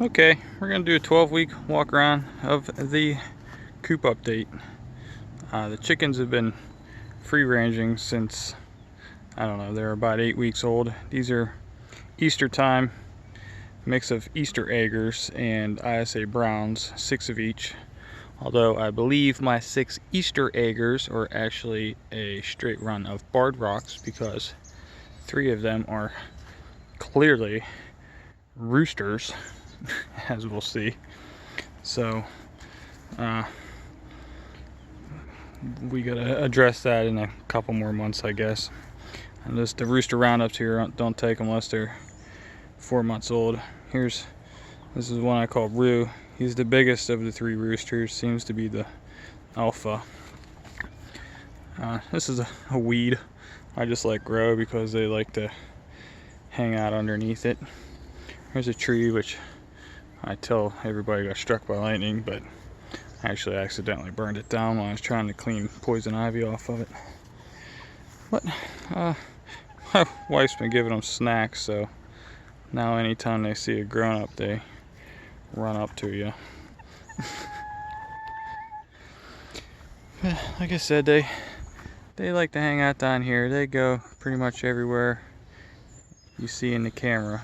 Okay, we're gonna do a 12-week walk around of the coop update. The chickens have been free ranging since, I don't know, they're about 8 weeks old. These are Easter time, mix of Easter eggers and ISA browns, 6 of each. Although I believe my 6 Easter eggers are actually a straight run of barred rocks because 3 of them are clearly roosters, as we'll see. So we gotta address that in a couple more months, I guess. And just the rooster roundups here, don't take them unless they're 4 months old. This is one I call Roo. He's the biggest of the 3 roosters, seems to be the alpha. This is a weed I just let grow because they like to hang out underneath it. Here's a tree which I tell everybody got struck by lightning, but I actually accidentally burned it down when I was trying to clean poison ivy off of it. But my wife's been giving them snacks, so now anytime they see a grown-up, they run up to you. Like I said, they like to hang out down here. They go pretty much everywhere you see in the camera.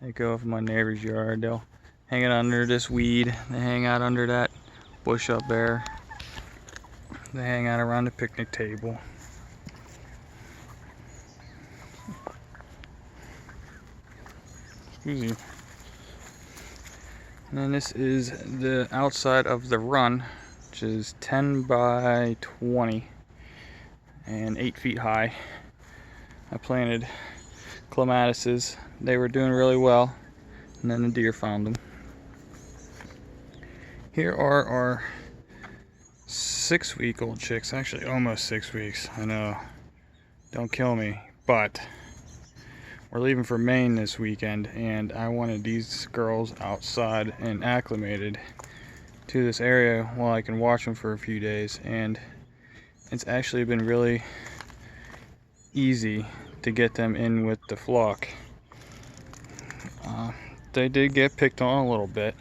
They go up in my neighbor's yard. They'll hang it under this weed. They hang out under that bush up there. They hang out around the picnic table. Excuse me. And then this is the outside of the run, which is 10 by 20 and 8 feet high. I planted clematises. They were doing really well, and then the deer found them. Here are our 6-week-old chicks, actually almost 6 weeks. I know, don't kill me, but we're leaving for Maine this weekend, and I wanted these girls outside and acclimated to this area while I can watch them for a few days. And it's actually been really easy to get them in with the flock. They did get picked on a little bit.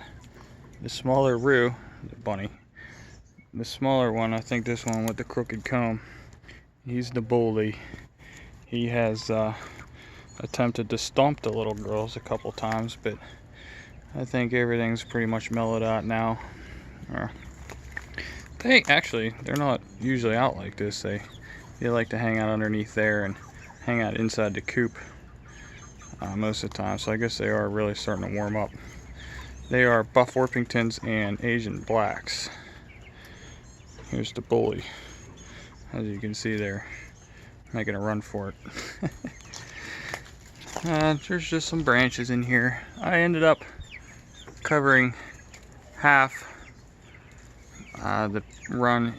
The smaller Roo, the bunny, the smaller one, I think this one with the crooked comb, he's the bully. He has attempted to stomp the little girls a couple times, but I think everything's pretty much mellowed out now. They're not usually out like this. They like to hang out underneath there and hang out inside the coop most of the time, so I guess they are really starting to warm up. They are Buff Orpingtons and Asian Blacks. Here's the bully. As you can see, they're making a run for it. There's just some branches in here. I ended up covering half the run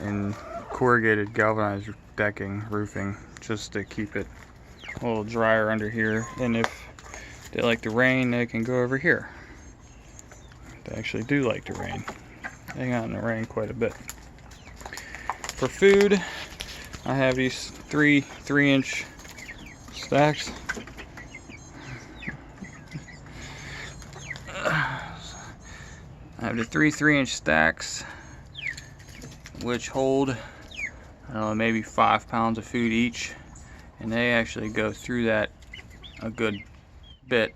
in corrugated galvanized decking roofing, just to keep it a little drier under here. And if they like the rain, they can go over here. They actually do like the rain. They hang out in the rain quite a bit. For food, I have these 3-inch stacks. I have the 3-inch stacks, which hold, I don't know, maybe 5 pounds of food each, and they actually go through that a good bit,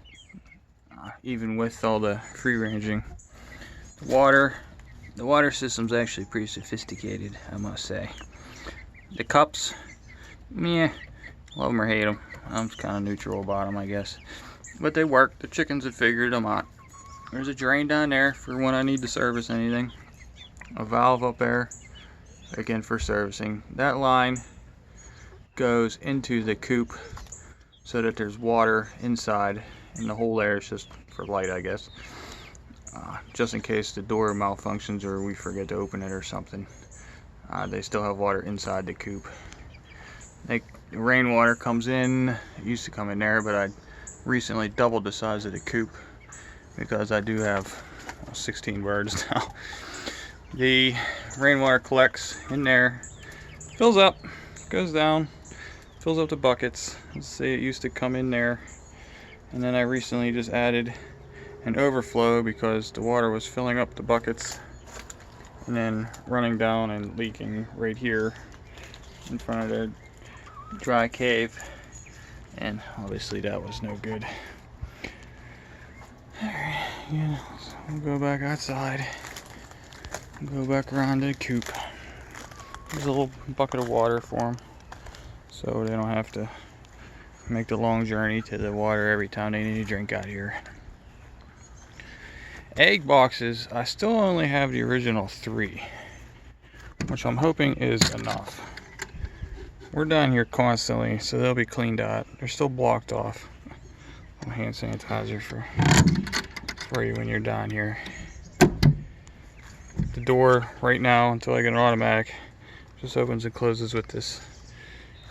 even with all the free ranging. The water system's actually pretty sophisticated, I must say. The cups, meh, love them or hate them. I'm kind of neutral about them, I guess, but they work. The chickens have figured them out. There's a drain down there for when I need to service anything. A valve up there, again for servicing. That line goes into the coop so that there's water inside, and the hole there is just for light, I guess. Just in case the door malfunctions or we forget to open it or something. They still have water inside the coop. The rainwater comes in. It used to come in there, but I recently doubled the size of the coop because I do have 16 birds now. The rainwater collects in there, fills up, goes down, fills up the buckets. Let's say it used to come in there And then I recently just added an overflow because the water was filling up the buckets and then running down and leaking right here in front of the dry cave, and obviously that was no good. Alright, yeah, so we'll go back outside and go back around to the coop. There's a little bucket of water for them so they don't have to make the long journey to the water every time they need a drink out here. Egg boxes, I still only have the original 3, which I'm hoping is enough. We're down here constantly, so they'll be cleaned out. They're still blocked off. Hand sanitizer for you when you're down here. The door right now, until I get an automatic, just opens and closes with this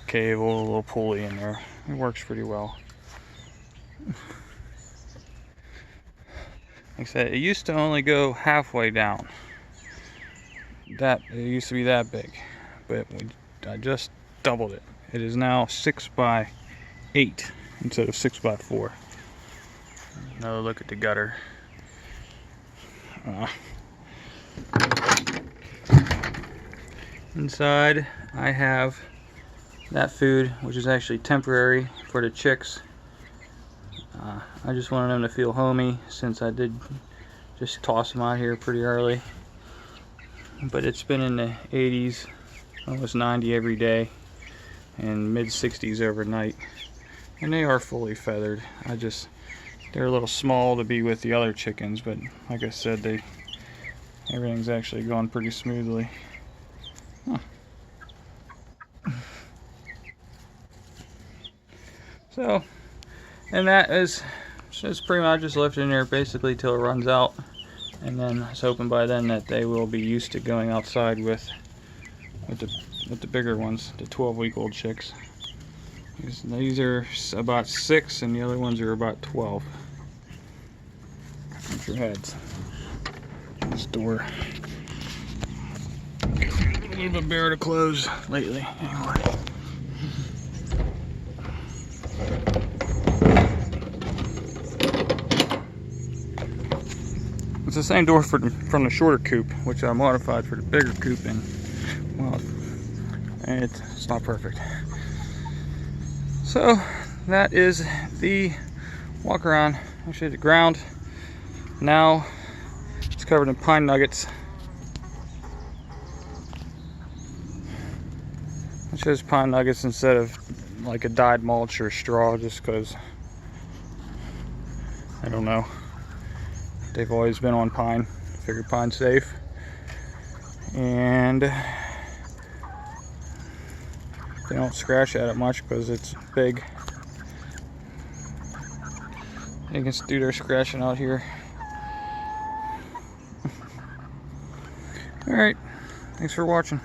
cable, a little pulley in there. It works pretty well. Like I said, it used to only go halfway down. It used to be that big, but I just doubled it. It is now 6 by 8 instead of 6 by 4. Another look at the gutter. Inside I have that food, which is actually temporary for the chicks. I just wanted them to feel homey since I did just toss them out here pretty early. But it's been in the 80s, almost 90 every day, and mid 60s overnight. And they are fully feathered. They're a little small to be with the other chickens, but like I said, everything's actually gone pretty smoothly. Huh. So, and that is just pretty much just left in there basically till it runs out, and then I was hoping by then that they will be used to going outside with the bigger ones, the 12-week-old chicks. These are about 6 and the other ones are about 12. Watch your heads. This door. A little bit bare to close lately, anyway. It's the same door from the shorter coop, which I modified for the bigger coop, and well, it's not perfect. So that is the walk around. Actually, the ground now it's covered in pine nuggets. I chose pine nuggets instead of like a dyed mulch or straw, just because I don't know. They've always been on pine. Figured pine's safe, and they don't scratch at it much because it's big. They can do their scratching out here. Alright, thanks for watching.